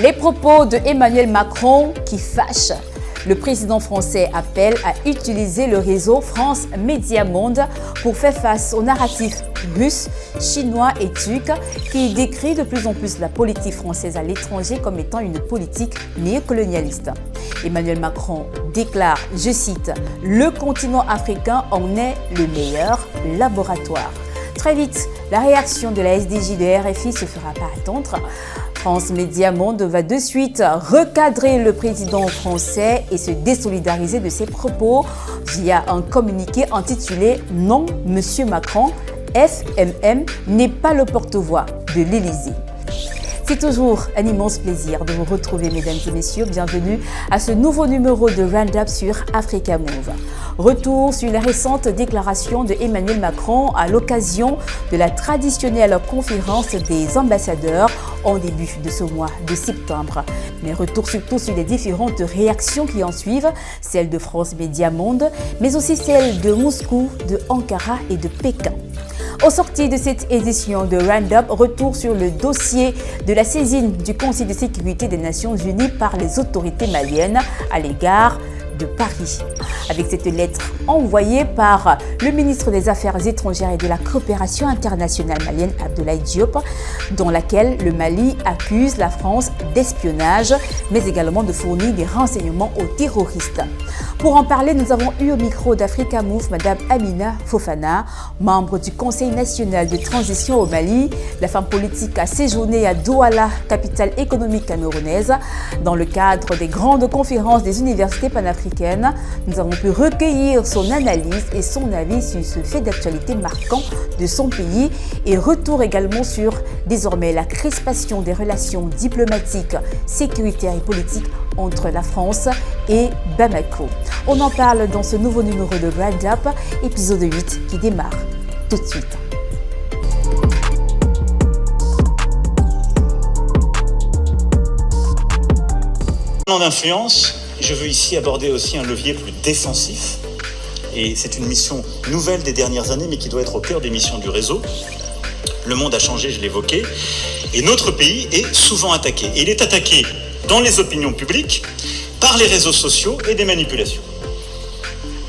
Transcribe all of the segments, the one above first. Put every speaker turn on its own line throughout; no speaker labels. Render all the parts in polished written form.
Les propos de Emmanuel Macron qui fâchent. Le président français appelle à utiliser le réseau France Média Monde pour faire face aux narratifs russes, chinois et turcs qui décrivent de plus en plus la politique française à l'étranger comme étant une politique néocolonialiste. Emmanuel Macron déclare, je cite, « Le continent africain en est le meilleur laboratoire ». Très vite, la réaction de la SDJ de RFI se fera pas attendre. France Média Monde va de suite recadrer le président français et se désolidariser de ses propos via un communiqué intitulé « Non, Monsieur Macron, FMM n'est pas le porte-voix de l'Élysée ». C'est toujours un immense plaisir de vous retrouver, mesdames et messieurs. Bienvenue à ce nouveau numéro de Roundup sur Africa Move. Retour sur les récentes déclarations de Emmanuel Macron à l'occasion de la traditionnelle conférence des ambassadeurs en début de ce mois de septembre. Mais retour surtout sur les différentes réactions qui en suivent, celles de France Média Monde, mais aussi celles de Moscou, de Ankara et de Pékin. Au sorti de cette édition de Roundup, retour sur le dossier de la saisine du Conseil de sécurité des Nations Unies par les autorités maliennes à l'égard de Paris. Avec cette lettre envoyée par le ministre des Affaires étrangères et de la coopération internationale malienne, Abdoulaye Diop, dans laquelle le Mali accuse la France d'espionnage, mais également de fournir des renseignements aux terroristes. Pour en parler, nous avons eu au micro d'Africa Move Madame Amina Fofana, membre du Conseil national de transition au Mali. La femme politique a séjourné à Douala, capitale économique camerounaise, dans le cadre des grandes conférences des universités panafricaines. Nous avons pu recueillir son analyse et son avis sur ce fait d'actualité marquant de son pays et retour également sur désormais la crispation des relations diplomatiques, sécuritaires et politiques entre la France et Bamako. On en parle dans ce nouveau numéro de Roundup, épisode 8 qui démarre tout de suite.
D'influence, je veux ici aborder aussi un levier plus défensif. Et c'est une mission nouvelle des dernières années, mais qui doit être au cœur des missions du réseau. Le monde a changé, je l'évoquais, et notre pays est souvent attaqué. Et il est attaqué dans les opinions publiques, par les réseaux sociaux et des manipulations.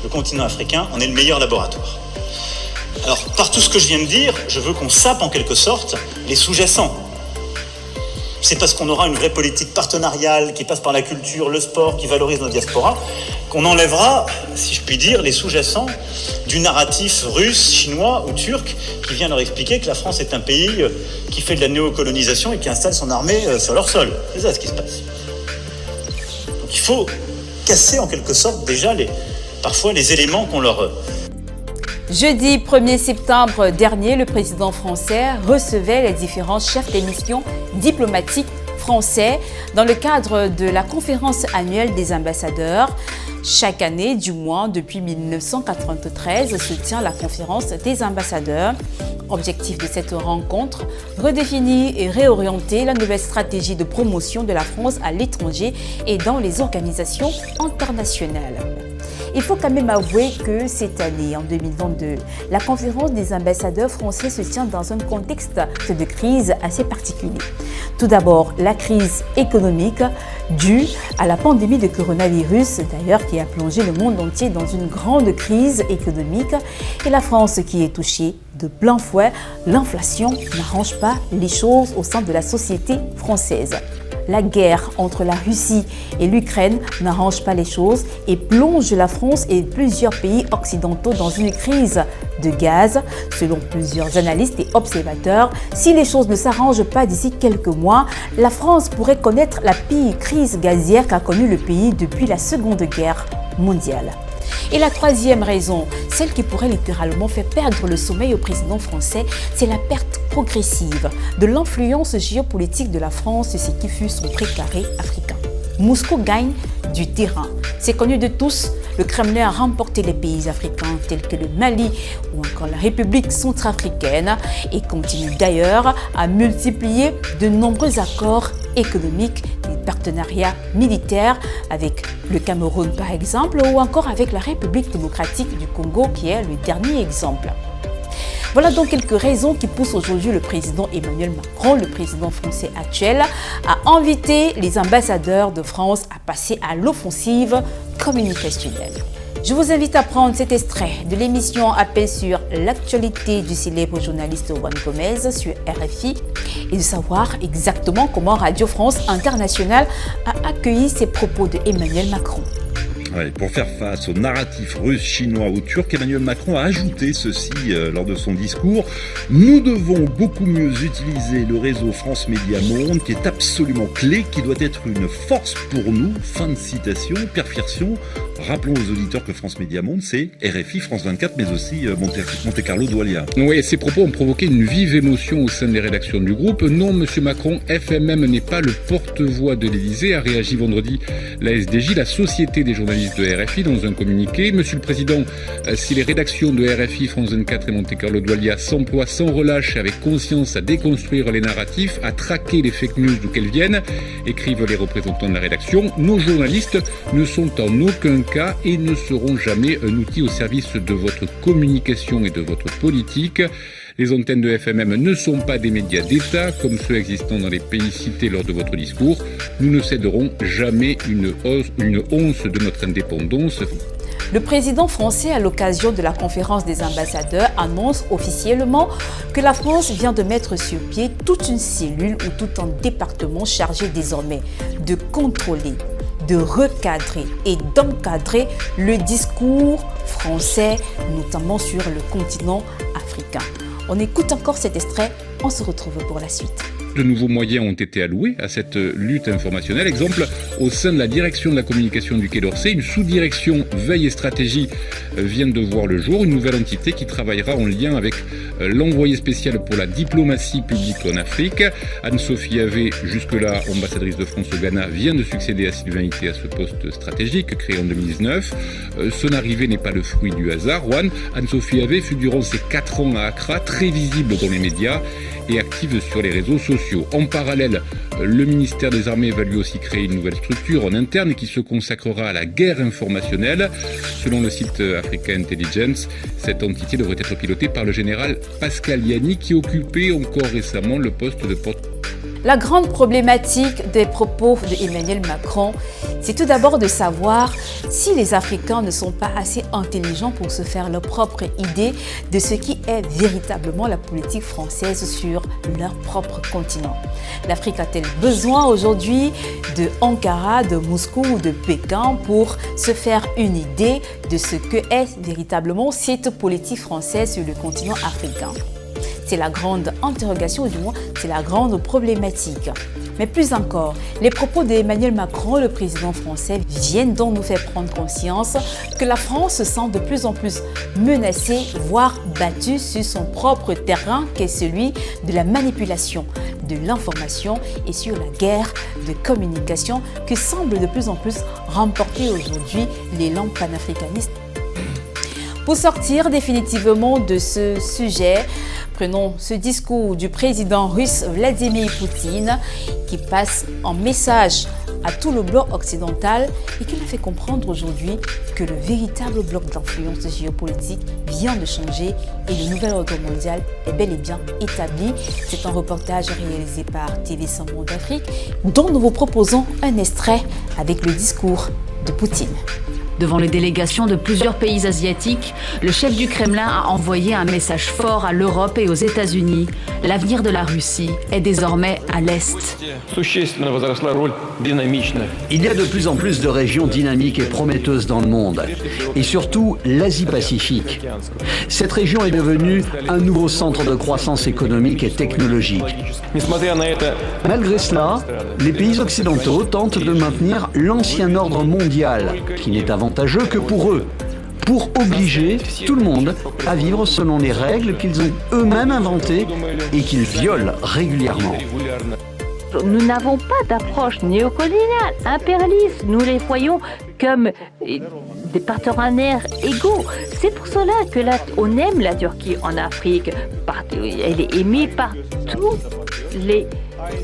Le continent africain en est le meilleur laboratoire. Alors, par tout ce que je viens de dire, je veux qu'on sape en quelque sorte les sous-jacents. C'est parce qu'on aura une vraie politique partenariale qui passe par la culture, le sport, qui valorise nos diasporas, qu'on enlèvera, si je puis dire, les sous-jacents du narratif russe, chinois ou turc qui vient leur expliquer que la France est un pays qui fait de la néocolonisation et qui installe son armée sur leur sol. C'est ça ce qui se passe. Donc il faut casser en quelque sorte déjà parfois les éléments qu'on leur...
Jeudi 1er septembre dernier, le président français recevait les différents chefs des missions diplomatiques français dans le cadre de la conférence annuelle des ambassadeurs. Chaque année, du moins depuis 1993, se tient la conférence des ambassadeurs. Objectif de cette rencontre, redéfinir et réorienter la nouvelle stratégie de promotion de la France à l'étranger et dans les organisations internationales. Il faut quand même avouer que cette année, en 2022, la conférence des ambassadeurs français se tient dans un contexte de crise assez particulier. Tout d'abord, la crise économique due à la pandémie de coronavirus, d'ailleurs, qui a plongé le monde entier dans une grande crise économique, et la France qui est touchée de plein fouet. L'inflation n'arrange pas les choses au sein de la société française. La guerre entre la Russie et l'Ukraine n'arrange pas les choses et plonge la France et plusieurs pays occidentaux dans une crise de gaz. Selon plusieurs analystes et observateurs, si les choses ne s'arrangent pas d'ici quelques mois, la France pourrait connaître la pire crise gazière qu'a connue le pays depuis la Seconde Guerre mondiale. Et la troisième raison, celle qui pourrait littéralement faire perdre le sommeil au président français, c'est la perte progressive de l'influence géopolitique de la France sur ce qui fut son précaré africain. Moscou gagne du terrain. C'est connu de tous, le Kremlin a remporté les pays africains tels que le Mali ou encore la République centrafricaine et continue d'ailleurs à multiplier de nombreux accords économiques, des partenariats militaires avec le Cameroun par exemple ou encore avec la République démocratique du Congo qui est le dernier exemple. Voilà donc quelques raisons qui poussent aujourd'hui le président Emmanuel Macron, le président français actuel, à inviter les ambassadeurs de France à passer à l'offensive communicationnelle. Je vous invite à prendre cet extrait de l'émission Appel sur l'actualité du célèbre journaliste Juan Gomez sur RFI et de savoir exactement comment Radio France Internationale a accueilli ces propos de Emmanuel Macron.
Ouais, pour faire face au narratif russe, chinois ou turc, Emmanuel Macron a ajouté ceci lors de son discours. Nous devons beaucoup mieux utiliser le réseau France Média Monde qui est absolument clé, qui doit être une force pour nous. Fin de citation. Pierre Firsion, rappelons aux auditeurs que France Média Monde, c'est RFI, France 24, mais aussi Monte Carlo Doualiya.
Oui, ces propos ont provoqué une vive émotion au sein des rédactions du groupe. Non, monsieur Macron, FMM n'est pas le porte-voix de l'Élysée, a réagi vendredi la SDJ, la Société des journalistes de RFI, dans un communiqué. Monsieur le Président, si les rédactions de RFI, France 24 et Monte Carlo Doualiya s'emploient sans relâche et avec conscience à déconstruire les narratifs, à traquer les fake news d'où qu'elles viennent, écrivent les représentants de la rédaction, nos journalistes ne sont en aucun cas et ne seront jamais un outil au service de votre communication et de votre politique. Les antennes de FMM ne sont pas des médias d'État, comme ceux existant dans les pays cités lors de votre discours. Nous ne céderons jamais une once de notre indépendance.
Le président français, à l'occasion de la conférence des ambassadeurs, annonce officiellement que la France vient de mettre sur pied toute une cellule ou tout un département chargé désormais de contrôler, de recadrer et d'encadrer le discours français, notamment sur le continent africain. On écoute encore cet extrait, on se retrouve pour la suite.
De nouveaux moyens ont été alloués à cette lutte informationnelle. Exemple, au sein de la direction de la communication du Quai d'Orsay, une sous-direction veille et stratégie vient de voir le jour. Une nouvelle entité qui travaillera en lien avec l'envoyé spécial pour la diplomatie publique en Afrique. Anne-Sophie Havé, jusque-là ambassadrice de France au Ghana, vient de succéder à Sylvain Ité à ce poste stratégique créé en 2019. Son arrivée n'est pas le fruit du hasard. Anne-Sophie Havé fut durant ses 4 ans à Accra très visible dans les médias et active sur les réseaux sociaux. En parallèle, le ministère des Armées va lui aussi créer une nouvelle structure en interne qui se consacrera à la guerre informationnelle. Selon le site Africa Intelligence, cette entité devrait être pilotée par le général Pascal Yanni qui occupait encore récemment le poste de porte.
La grande problématique des propos d'Emmanuel Macron, c'est tout d'abord de savoir si les Africains ne sont pas assez intelligents pour se faire leur propre idée de ce qui est véritablement la politique française sur leur propre continent. L'Afrique a-t-elle besoin aujourd'hui de Ankara, de Moscou ou de Pékin pour se faire une idée de ce que est véritablement cette politique française sur le continent africain ? C'est la grande interrogation, ou du moins c'est la grande problématique. Mais plus encore, les propos d'Emmanuel Macron, le président français, viennent donc nous faire prendre conscience que la France se sent de plus en plus menacée, voire battue sur son propre terrain, qui est celui de la manipulation de l'information et sur la guerre de communication que semble de plus en plus remporter aujourd'hui l'élan panafricaniste. Pour sortir définitivement de ce sujet, prenons ce discours du président russe Vladimir Poutine qui passe un message à tout le bloc occidental et qui nous fait comprendre aujourd'hui que le véritable bloc d'influence géopolitique vient de changer et le nouvel ordre mondial est bel et bien établi. C'est un reportage réalisé par TV100 Monde Afrique dont nous vous proposons un extrait avec le discours de Poutine.
Devant les délégations de plusieurs pays asiatiques, le chef du Kremlin a envoyé un message fort à l'Europe et aux États-Unis. L'avenir de la Russie est désormais à l'Est.
Il y a de plus en plus de régions dynamiques et prometteuses dans le monde, et surtout l'Asie-Pacifique. Cette région est devenue un nouveau centre de croissance économique et technologique. Malgré cela, les pays occidentaux tentent de maintenir l'ancien ordre mondial, qui n'est avantageux que pour eux, pour obliger tout le monde à vivre selon les règles qu'ils ont eux-mêmes inventées et qu'ils violent régulièrement.
Nous n'avons pas d'approche néocoloniale, impérialiste. Nous les voyons comme des partenaires égaux. C'est pour cela que là, on aime la Turquie en Afrique. Elle est aimée par tous les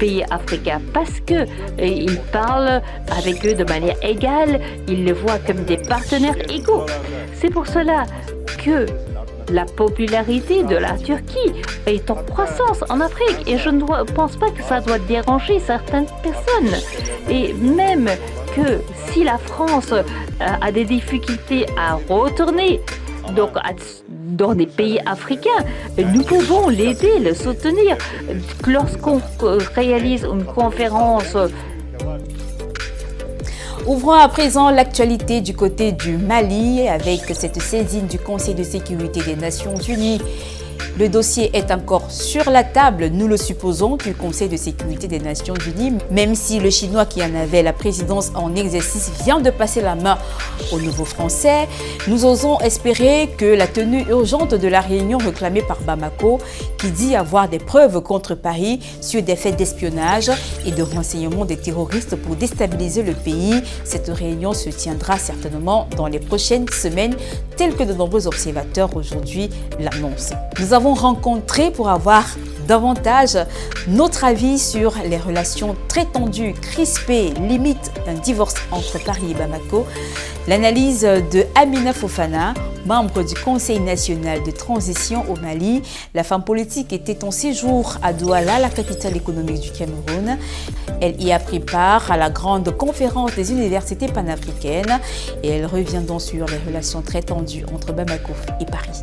pays africains parce que ils parlent avec eux de manière égale. Ils les voient comme des partenaires égaux. C'est pour cela que la popularité de la Turquie est en croissance en Afrique et je ne pense pas que ça doit déranger certaines personnes. Et même que si la France a des difficultés à retourner dans des pays africains, nous pouvons l'aider, le soutenir. Lorsqu'on réalise une conférence.
Ouvrons à présent l'actualité du côté du Mali avec cette saisine du Conseil de sécurité des Nations Unies. Le dossier est encore sur la table, nous le supposons, du Conseil de sécurité des Nations Unies, même si le Chinois qui en avait la présidence en exercice vient de passer la main au nouveau Français. Nous osons espérer que la tenue urgente de la réunion réclamée par Bamako, qui dit avoir des preuves contre Paris sur des faits d'espionnage et de renseignement des terroristes pour déstabiliser le pays, cette réunion se tiendra certainement dans les prochaines semaines, tel que de nombreux observateurs aujourd'hui l'annoncent. Nous avons rencontré pour avoir davantage notre avis sur les relations très tendues, crispées, limite un divorce entre Paris et Bamako. L'analyse de Amina Fofana, membre du Conseil national de transition au Mali. La femme politique était en séjour à Douala, la capitale économique du Cameroun. Elle y a pris part à la grande conférence des universités panafricaines et elle revient donc sur les relations très tendues entre Bamako et Paris.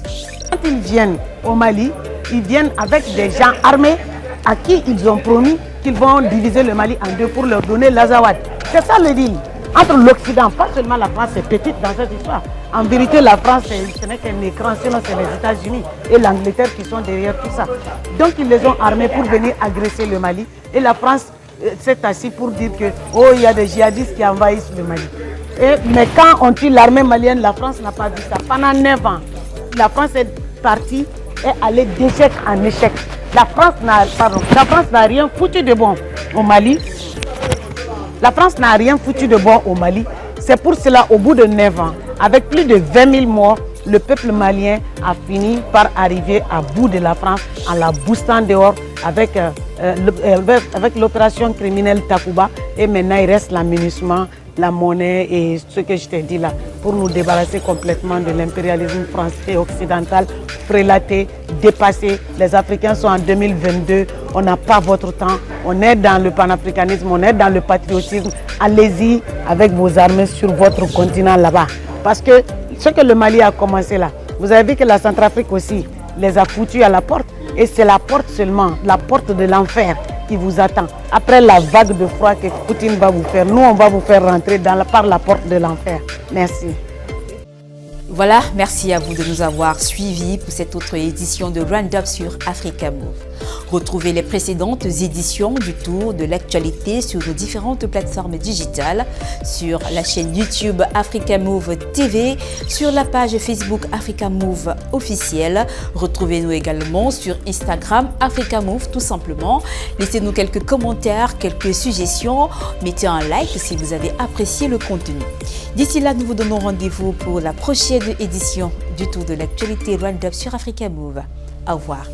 Quand ils viennent au Mali, ils viennent avec des gens armés à qui ils ont promis qu'ils vont diviser le Mali en deux pour leur donner l'Azawad. C'est ça le deal. Entre l'Occident, pas seulement la France est petite dans cette histoire. En vérité, la France, ce n'est qu'un écran, sinon c'est les États-Unis et l'Angleterre qui sont derrière tout ça. Donc ils les ont armés pour venir agresser le Mali. Et la France s'est assise pour dire que il y a des djihadistes qui envahissent le Mali. Mais quand on tue l'armée malienne, la France n'a pas vu ça. Pendant 9 ans, la France est partie et allée d'échec en échec. La France n'a rien foutu de bon au Mali. La France n'a rien foutu de bon au Mali. C'est pour cela, au bout de 9 ans, avec plus de 20 000 morts, le peuple malien a fini par arriver à bout de la France en la boostant dehors avec l'opération criminelle Takuba. Et maintenant, il reste l'aménagement, la monnaie et ce que je t'ai dit là, pour nous débarrasser complètement de l'impérialisme français occidental, prélaté, dépassé. Les Africains sont en 2022, on n'a pas votre temps, on est dans le panafricanisme, on est dans le patriotisme. Allez-y avec vos armées sur votre continent là-bas. Parce que ce que le Mali a commencé là, vous avez vu que la Centrafrique aussi les a foutus à la porte. Et c'est la porte seulement, la porte de l'enfer qui vous attend. Après la vague de froid que Poutine va vous faire, nous on va vous faire rentrer par la porte de l'enfer. Merci.
Voilà, merci à vous de nous avoir suivis pour cette autre édition de Roundup sur Africa Move. Retrouvez les précédentes éditions du tour de l'actualité sur nos différentes plateformes digitales, sur la chaîne YouTube Africa Move TV, sur la page Facebook Africa Move officielle. Retrouvez-nous également sur Instagram Africa Move tout simplement. Laissez-nous quelques commentaires, quelques suggestions. Mettez un like si vous avez apprécié le contenu. D'ici là, nous vous donnons rendez-vous pour la prochaine édition du tour de l'actualité Roundup sur Africa Move. Au revoir.